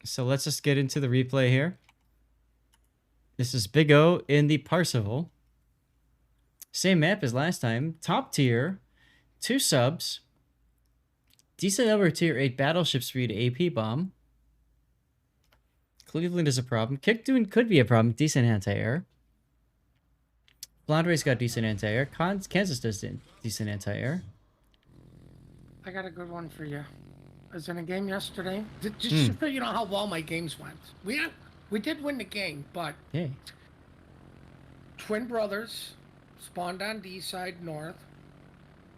So let's just get into the replay here. This is Big O in the Parseval. Same map as last time. Top tier. 2 subs. Decent number of tier 8 battleships for you to AP bomb. Cleveland is a problem. Kickdoon could be a problem. Decent anti-air. Blondery's got decent anti-air. Kansas does decent anti-air. I got a good one for you. I was in a game yesterday. Just so you know how well my games went. We did win the game, but Yay. Twin Brothers spawned on D side north.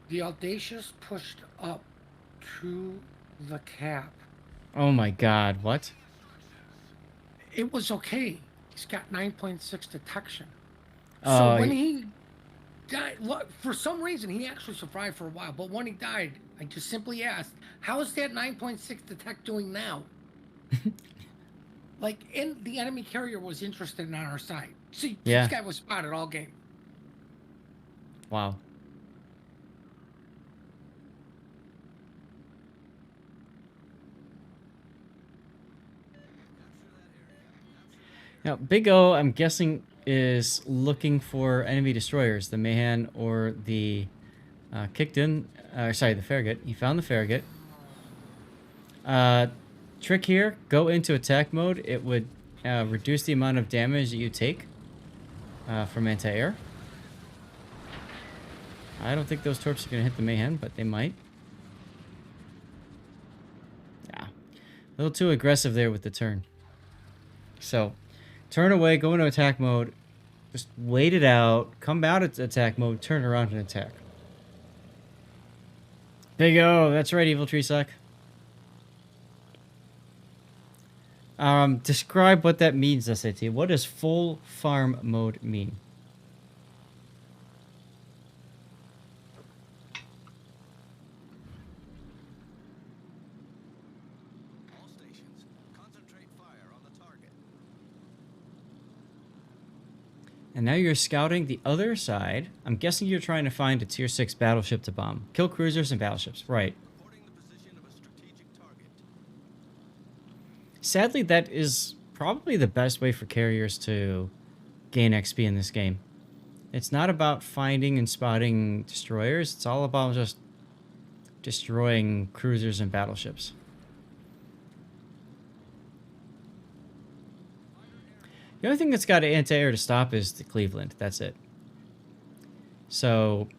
The Audacious pushed up to the cap. Oh my god, what? It was okay. He's got 9.6 detection. Oh, So when he died, for some reason, he actually survived for a while. But when he died, I just simply asked, how is that 9.6 detect doing now? Like, the enemy carrier was interested in on our side. See, yeah. This guy was spotted all game. Wow. Now, Big O, I'm guessing, is looking for enemy destroyers, the Mayhan or the Kickdown. Sorry, the Farragut. He found the Farragut. Trick here, go into attack mode. It would reduce the amount of damage that you take from anti-air. I don't think those torps are going to hit the Mayhem, but they might. Yeah. A little too aggressive there with the turn. So, turn away, go into attack mode. Just wait it out. Come out of attack mode, turn around and attack. Big O, that's right, Evil Tree Suck. Describe what that means, SAT. What does full farm mode mean? All stations, concentrate fire on the target. And now you're scouting the other side. I'm guessing you're trying to find a tier 6 battleship to bomb. Kill cruisers and battleships, right. Reporting the position of a strategic target. Sadly, that is probably the best way for carriers to gain XP in this game. It's not about finding and spotting destroyers. It's all about just destroying cruisers and battleships. The only thing that's got anti-air to stop is the Cleveland. That's it. So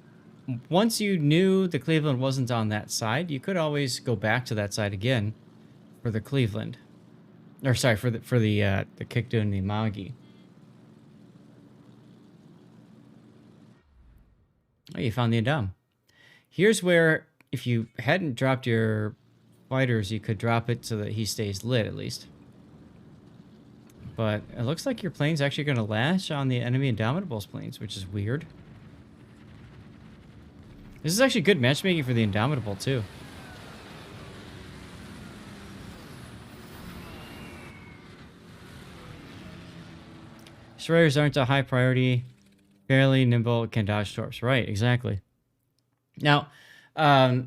once you knew the Cleveland wasn't on that side, you could always go back to that side again for the Cleveland. Or sorry, for the Kickdown and the Magi. Oh, you found the Indom. Here's where, if you hadn't dropped your fighters, you could drop it so that he stays lit at least. But it looks like your plane's actually going to lash on the enemy Indomitable's planes, which is weird. This is actually good matchmaking for the Indomitable, too. Destroyers aren't a high priority. Fairly nimble, can dodge torps. Right, exactly. Now, I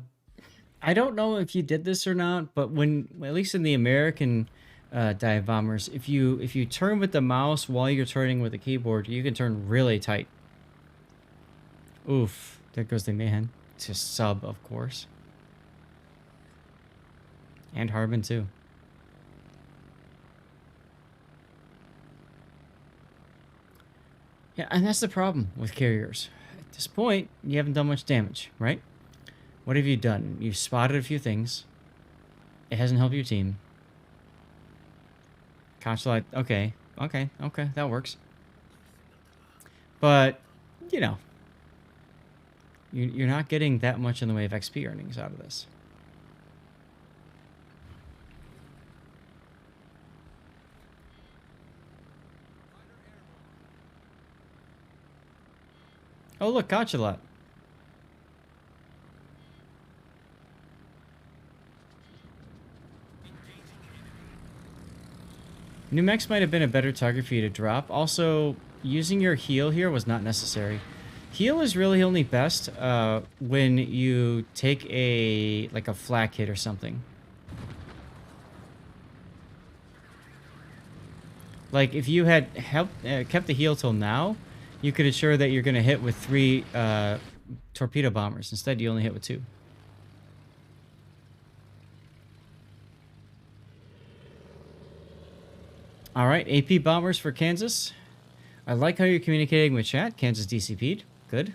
don't know if you did this or not, but when, at least in the American dive bombers, if you turn with the mouse while you're turning with the keyboard, you can turn really tight. Oof, there goes the Mayhem. It's a sub, of course. And Harbin, too. Yeah, and that's the problem with carriers. At this point, you haven't done much damage, right? What have you done? You've spotted a few things. It hasn't helped your team. Consulate, okay, that works. But, you know, you're not getting that much in the way of XP earnings out of this. Oh, look, Consulate. New Mex might have been a better target for you to drop. Also, using your heal here was not necessary. Heal is really only best when you take a flak hit or something. Like, if you had kept the heal till now, you could ensure that you're going to hit with 3 torpedo bombers. Instead, you only hit with 2. All right, AP bombers for Kansas. I like how you're communicating with chat. Kansas DCP'd. Good.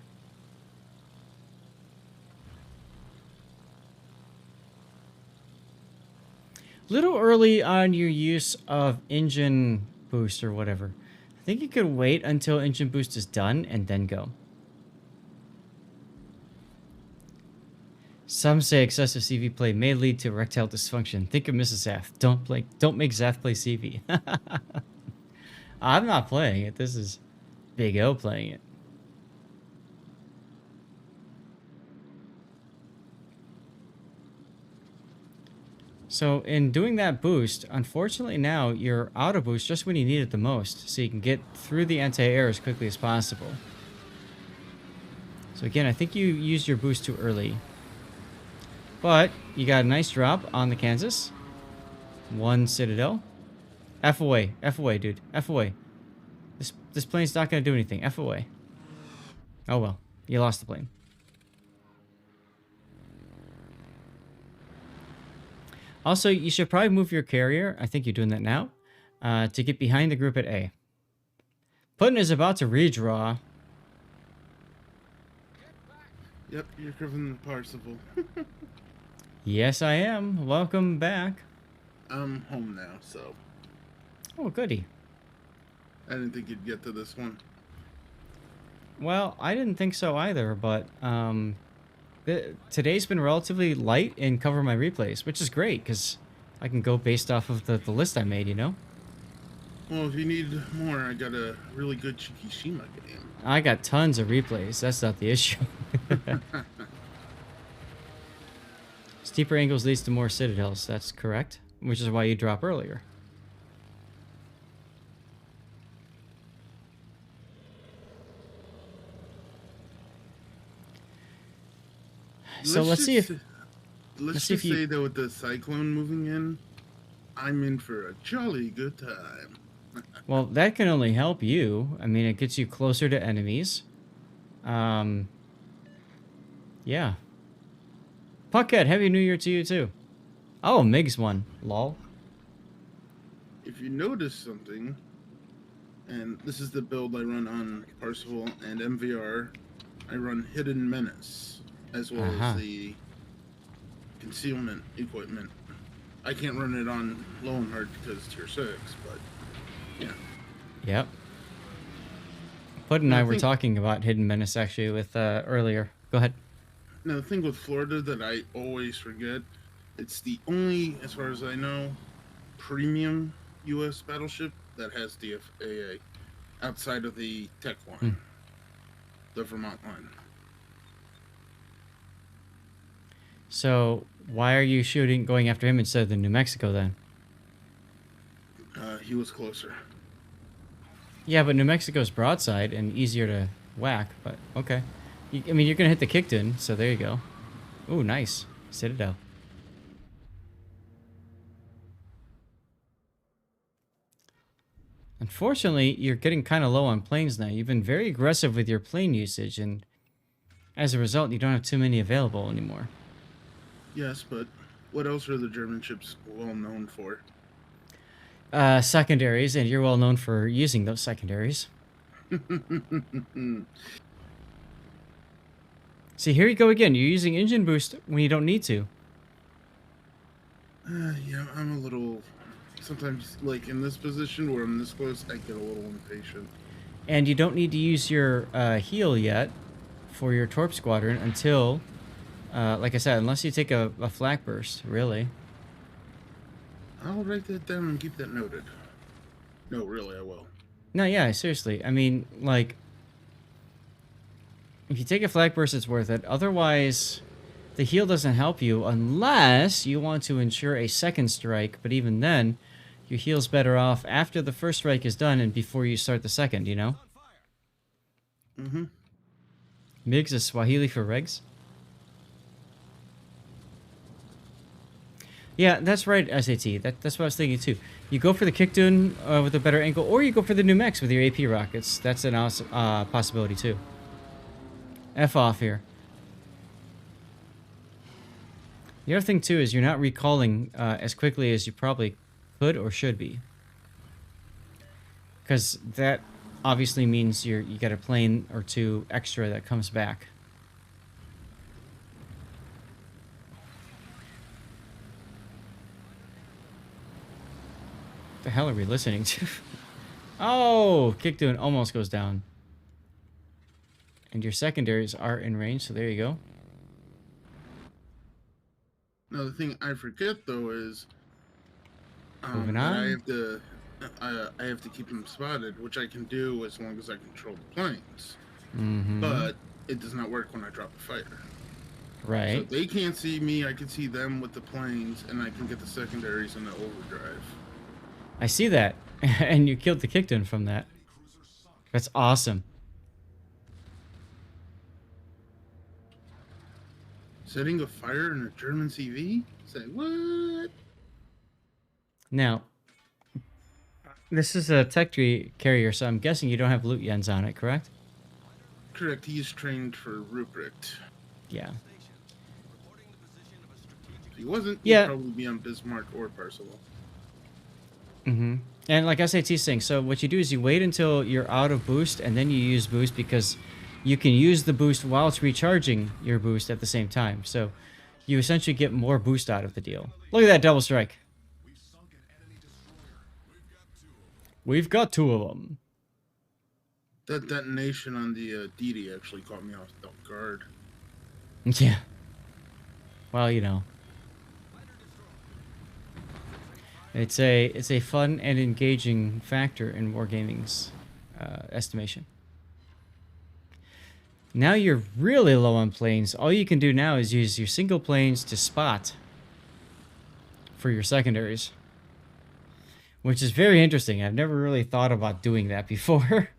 Little early on your use of engine boost or whatever. I think you could wait until engine boost is done and then go. Some say excessive CV play may lead to erectile dysfunction. Think of Mrs. Zath. Don't make Zath play CV. I'm not playing it. This is Big O playing it. So in doing that boost, unfortunately now you're out of boost just when you need it the most, so you can get through the anti-air as quickly as possible. So again, I think you used your boost too early. But you got a nice drop on the Kansas. 1 Citadel. F away, dude. F away. This plane's not going to do anything. F away. Oh well, you lost the plane. Also, you should probably move your carrier, I think you're doing that now, to get behind the group at A. Putin is about to redraw. Yep, you're covering the Parseval. Yes, I am. Welcome back. I'm home now, so Oh, goody. I didn't think you'd get to this one. Well, I didn't think so either, but today's been relatively light in cover my replays, which is great, because I can go based off of the list I made, you know? Well, if you need more, I got a really good Chikishima game. I got tons of replays. That's not the issue. Steeper angles leads to more citadels. That's correct, which is why you drop earlier. So let's see if Let's see if just you- say that with the Cyclone moving in, I'm in for a jolly good time. well, that can only help you. I mean, it gets you closer to enemies. Yeah. Puckhead, Happy New Year to you too. Oh, Migs won. Lol. If you notice something, and this is the build I run on Parseval and MVR, I run Hidden Menace, as well Uh-huh. as the concealment equipment. I can't run it on low and hard because it's tier 6, but yeah. Yep. Bud and I I were think- talking about Hidden Menace actually with earlier. Go ahead. Now, the thing with Florida that I always forget, it's the only, as far as I know, premium U.S. battleship that has DFAA outside of the Tech line, the Vermont line. So why are you going after him instead of the New Mexico then? He was closer. Yeah, but New Mexico's broadside and easier to whack, but okay. I mean, you're going to hit the Kickton, so there you go. Ooh, nice. Citadel. Unfortunately, you're getting kind of low on planes now. You've been very aggressive with your plane usage, and as a result, you don't have too many available anymore. Yes, but what else are the German ships well known for? Secondaries, and you're well known for using those secondaries. See, here you go again. You're using engine boost when you don't need to. Yeah, I'm a little... Sometimes, like, in this position where I'm this close, I get a little impatient. And you don't need to use your heal yet for your Torp Squadron until, like I said, unless you take a flak burst, really. I'll write that down and keep that noted. No, really, I will. No, yeah, seriously. I mean, like, if you take a flak burst, it's worth it. Otherwise, the heal doesn't help you unless you want to ensure a second strike. But even then, your heal's better off after the first strike is done and before you start the second, you know? Mm-hmm. Migs is Swahili for regs. Yeah, that's right, SAT. That's what I was thinking too. You go for the Kickdoon with a better angle, or you go for the new mechs with your AP rockets. That's an awesome possibility too. F off here. The other thing too is you're not recalling as quickly as you probably could or should be, because that obviously means you got a plane or two extra that comes back. What the hell are we listening to? Oh, Kickdoon almost goes down. And your secondaries are in range, so there you go. Now the thing I forget though is Moving that on. I have to keep them spotted, which I can do as long as I control the planes. Mm-hmm. But it does not work when I drop a fighter. So Right. they can't see me, I can see them with the planes, and I can get the secondaries in the overdrive. I see that. And you killed the Kickdown from that. That's awesome. Setting a fire in a German CV? Say what? Now, this is a tech tree carrier, so I'm guessing you don't have loot yens on it, correct? Correct, he is trained for Ruprecht. Yeah. If he wasn't, Yeah. he'd probably be on Bismarck or Parseval. Mm-hmm. And like SAT's saying, so what you do is you wait until you're out of boost, and then you use boost, because you can use the boost while it's recharging your boost at the same time. So you essentially get more boost out of the deal. Look at that double strike. We've got two of them. That detonation on the DD actually caught me off guard. Yeah. Well, you know. It's a fun and engaging factor in wargaming's estimation. Now you're really low on planes. All you can do now is use your single planes to spot for your secondaries, which is very interesting. I've never really thought about doing that before.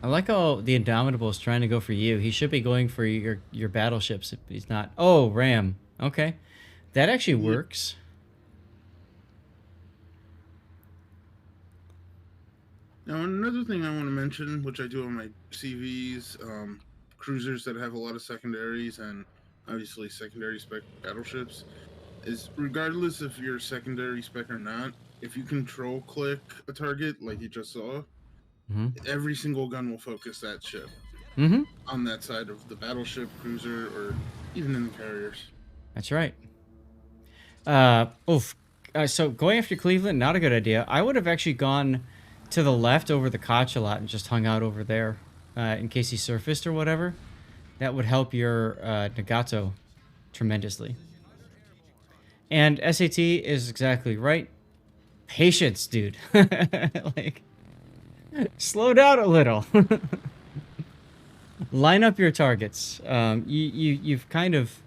I like how the Indomitable is trying to go for you. He should be going for your battleships if he's not. Oh, Ram. Okay. That actually works. Now, another thing I want to mention, which I do on my CVs, cruisers that have a lot of secondaries and obviously secondary spec battleships, is regardless if you're secondary spec or not, if you control click a target like you just saw, every single gun will focus that ship on that side of the battleship, cruiser, or even in the carriers. That's right. So going after Cleveland, not a good idea. I would have actually gone to the left over the Koch a lot and just hung out over there in case he surfaced or whatever. That would help your Nagato tremendously. And SAT is exactly right. Patience, dude. Like, slow down a little. Line up your targets. You've kind of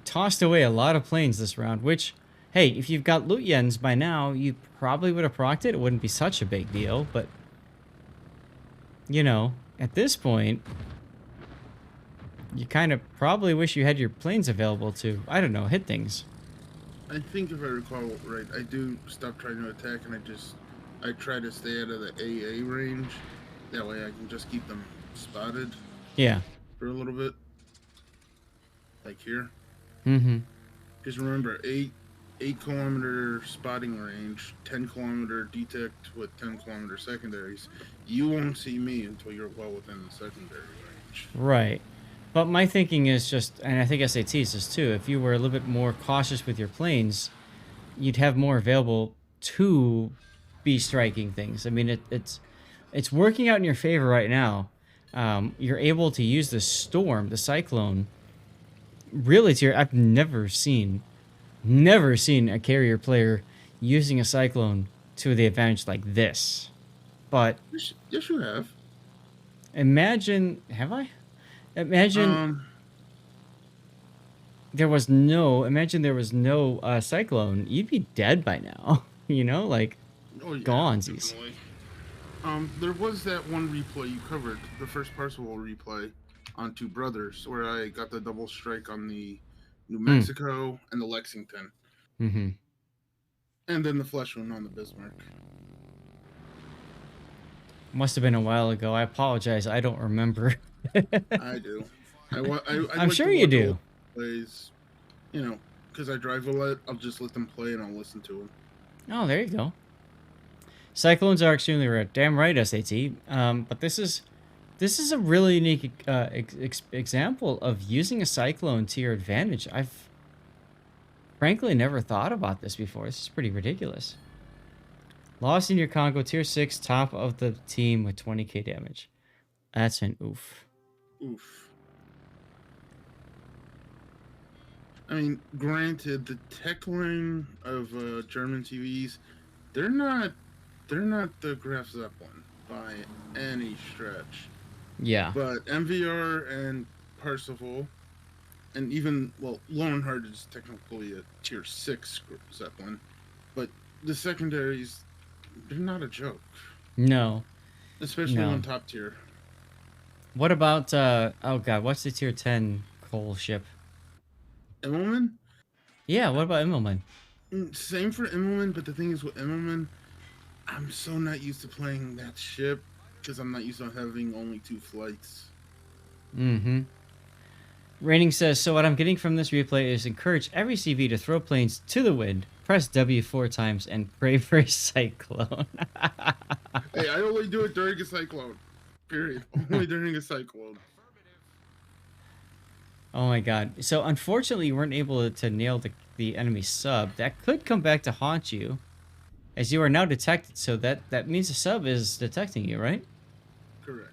tossed away a lot of planes this round, which, hey, if you've got loot yens by now, you probably would have procced it. It wouldn't be such a big deal, but, you know, at this point, you kind of probably wish you had your planes available to, I don't know, hit things. I think if I recall right, I do stop trying to attack and I try to stay out of the AA range. That way I can just keep them spotted. Yeah. For a little bit. Like here. Mm-hmm. Just remember, 8-kilometer spotting range, 10-kilometer detect with 10-kilometer secondaries. You won't see me until you're well within the secondary range. Right. But my thinking is just, and I think SAT's is too, if you were a little bit more cautious with your planes, you'd have more available to be striking things. I mean, it's working out in your favor right now. You're able to use the Storm, the Cyclone, really to your... I've never seen a carrier player using a Cyclone to the advantage like this. But... Yes, you have. Imagine... Have I? Imagine... there was no, imagine there was no Cyclone, you'd be dead by now. You know, like, Oh yeah, gonesies. definitely. There was that one replay you covered, the first Parseval replay on Two Brothers, where I got the double strike on the New Mexico and the Lexington, Mm-hmm. and then the flesh wound on the Bismarck. Must have been a while ago. I apologize. I don't remember. I do. I I'm like sure to you watch do. old plays, you know, because I drive a lot. I'll just let them play and I'll listen to them. Oh, there you go. Cyclones are extremely rare. Damn right, SAT. But this is a really unique example of using a Cyclone to your advantage. I've frankly never thought about this before. This is pretty ridiculous. Lost in your Congo, tier 6, top of the team with 20k damage. That's an oof. Oof. I mean, granted, the tech line of German TVs, they're not the Graf Zeppelin by any stretch. Yeah. But MVR and Parseval, and even, well, Lowenhard is technically a tier 6 Zeppelin, but the secondaries, they're not a joke. No. Especially No. on top tier. What about, oh god, what's the tier 10 coal ship? Immelman? Yeah, what about Immelman? Same for Immelman, but the thing is with Immelman, I'm so not used to playing that ship because I'm not used to having only 2 flights. Mm-hmm. Raining says, so what I'm getting from this replay is encourage every CV to throw planes to the wind, press W 4 times, and pray for a cyclone. Hey, I only do it during a cyclone. Period. Only during a cyclone. Oh my god. So unfortunately you weren't able to nail the enemy sub. That could come back to haunt you, as you are now detected. So that means the sub is detecting you, right? Correct.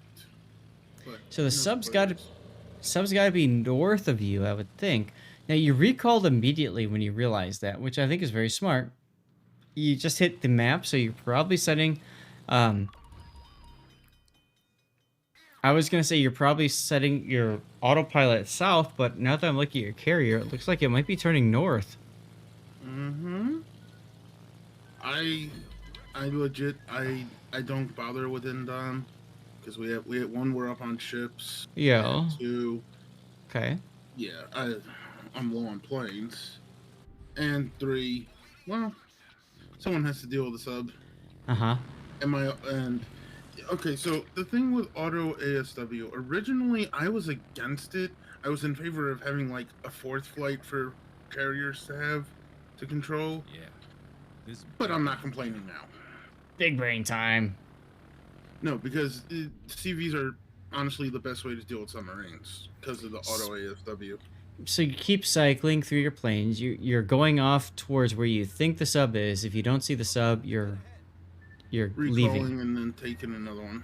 But So the no sub's spoilers. got to be north of you, I would think. Now you recalled immediately when you realized that, which I think is very smart. You just hit the map, so you're probably setting I was gonna say you're probably setting your autopilot south, but now that I'm looking at your carrier, it looks like it might be turning north. Mm-hmm. I legit I don't bother with Indom because we have one, we're up on ships. Yeah. And 2, Okay. yeah, I'm low on planes. And 3, well, someone has to deal with the sub. Uh-huh. Okay, so the thing with auto ASW, originally I was against it. I was in favor of having like a 4th flight for carriers to have to control. Yeah. This But I'm not complaining now. Big brain time. No, because CVs are honestly the best way to deal with submarines because of the auto ASW. So you keep cycling through your planes. You're going off towards where you think the sub is. If you don't see the sub, you're Recalling leaving. and then taking another one.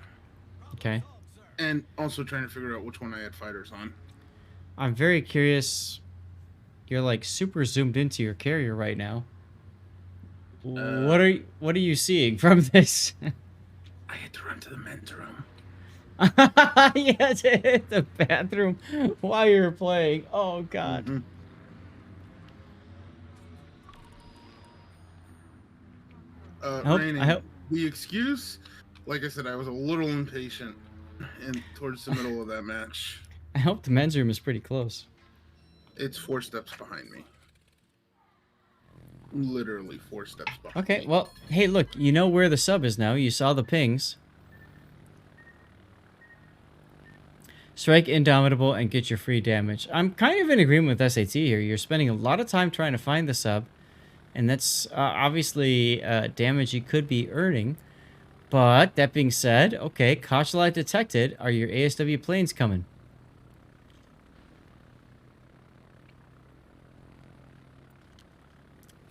Okay. And also trying to figure out which one I had fighters on. I'm very curious. You're like super zoomed into your carrier right now. What are you seeing from this? I had to run to the men's room. You had to hit the bathroom while you were playing. Oh god. Mhm. Raining, I hope the excuse, like I said, I was a little impatient and towards the middle of that match. the men's room is pretty close. It's 4 steps behind me. Literally 4 steps behind Okay, me. well, hey, look, you know where the sub is now. You saw the pings. Strike Indomitable and get your free damage. I'm kind of in agreement with SAT here. You're spending a lot of time trying to find the sub, and that's obviously damage you could be earning. But that being said, okay, Kochlight detected. Are your ASW planes coming?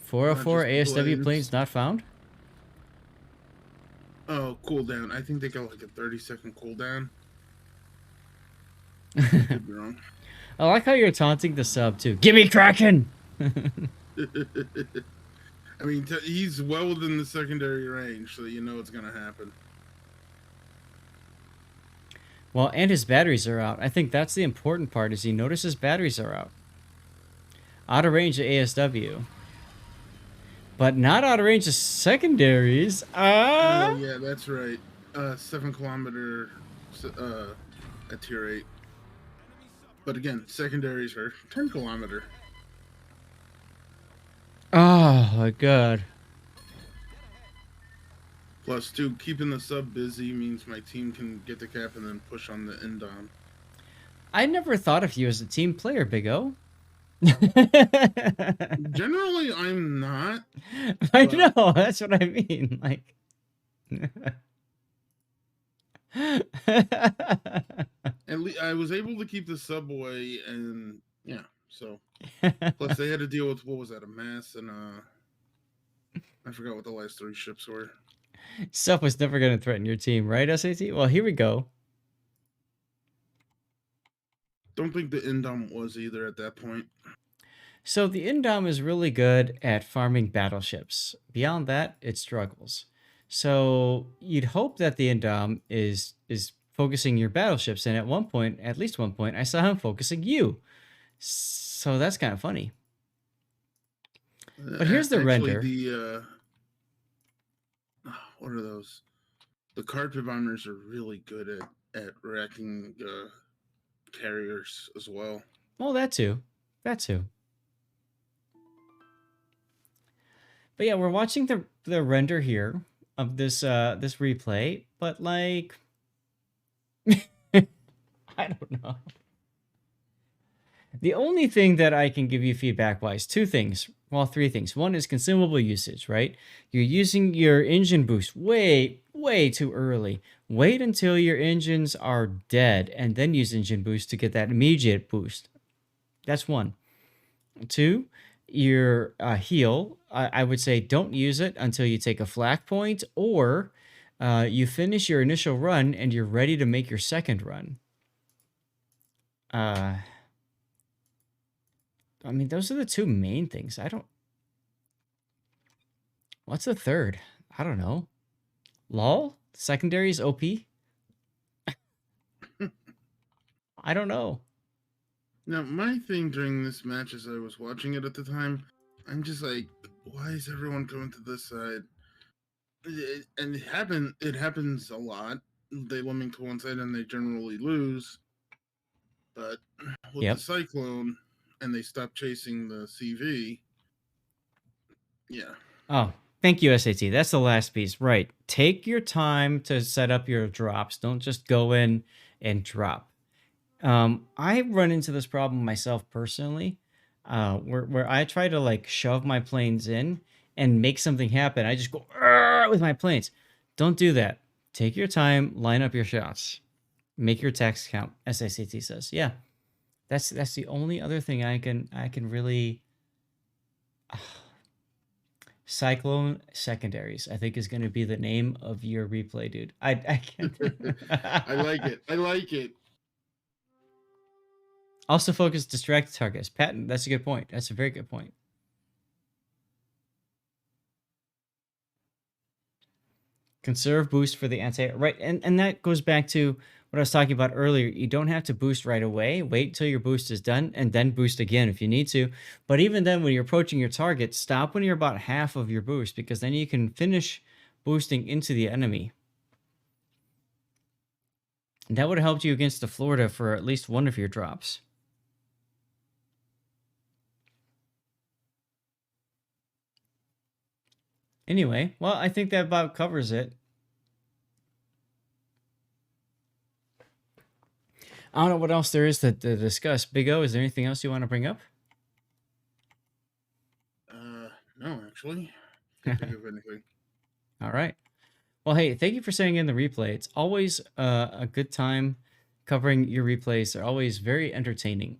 Not 404 just the ASW planes. planes not found? Oh, cooldown. I think they got like a 30-second cooldown. Could be wrong. I like how you're taunting the sub, too. Give me Kraken! I mean, he's well within the secondary range, so you know it's going to happen. Well, and his batteries are out. I think that's the important part, is he notices batteries are out. Out of range of ASW. But not out of range of secondaries. Oh yeah, that's right. 7 kilometer at tier 8. But again, secondaries are 10 kilometer. Oh my god. Plus, two, keeping the sub busy means my team can get the cap and then push on the Indom. I never thought of you as a team player, Big O. Generally, I'm not. I but- know, that's what I mean. Like I was able to keep the sub away, and yeah, so. Plus, they had to deal with, what was that, a mass and I forgot what the last 3 ships were. Stuff was never going to threaten your team, right, SAT? Well, here we go. Don't think the Indom was either at that point. So the Indom is really good at farming battleships. Beyond that, it struggles. So you'd hope that the Indom is focusing your battleships, and at least one point, I saw him focusing you. So that's kind of funny. But here's the Actually, render. What are those? The carpet bombers are really good at wrecking carriers as well. Well, that too. That too. But yeah, we're watching the render here of this this replay, but like I don't know. The only thing that I can give you feedback wise, 2 things. Well, 3 things. One is consumable usage, right? You're using your engine boost way too early. Wait until your engines are dead and then use engine boost to get that immediate boost. That's 1. 2, your heal, I would say don't use it until you take a flak point or you finish your initial run and you're ready to make your second run. I mean, those are the 2 main things. What's the third? I don't know. LOL? Secondaries OP? I don't know. Now, my thing during this match as I was watching it at the time, I'm just like, why is everyone coming to this side? And it happens a lot. They lemming to one side and they generally lose. But with Yep. the Cyclone, and they stop chasing the CV, yeah. Oh, thank you, SAT. That's the last piece. Right. Take your time to set up your drops. Don't just go in and drop. I run into this problem myself personally, where I try to like shove my planes in and make something happen. I just go "Arr!" with my planes. Don't do that. Take your time, line up your shots, make your attacks count. SACT says, yeah. That's the only other thing I can really. Cyclone Secondaries, I think, is going to be the name of your replay, dude. I can't. I like it. I like it. Also focus distracted targets. Patton, that's a good point. That's a very good point. Conserve boost for the anti right, and that goes back to what I was talking about earlier. You don't have to boost right away. Wait till your boost is done and then boost again if you need to. But even then, when you're approaching your target, stop when you're about half of your boost, because then you can finish boosting into the enemy. And that would have helped you against the Florida for at least one of your drops. Anyway, well, I think that about covers it. I don't know what else there is to discuss. Big O, is there anything else you want to bring up? No, actually. Can't think of anything. All right. Well, hey, thank you for sending in the replay. It's always a good time covering your replays. They're always very entertaining.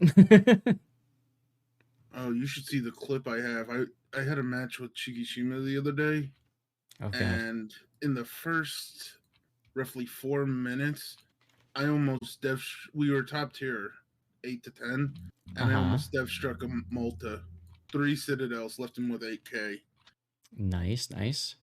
Oh, you should see the clip I have. I had a match with Chigishima the other day, Okay. and in the first roughly 4 minutes, I almost we were top tier, 8 to 10, and I almost struck a Malta. 3 Citadels, left him with 8K. Nice, nice.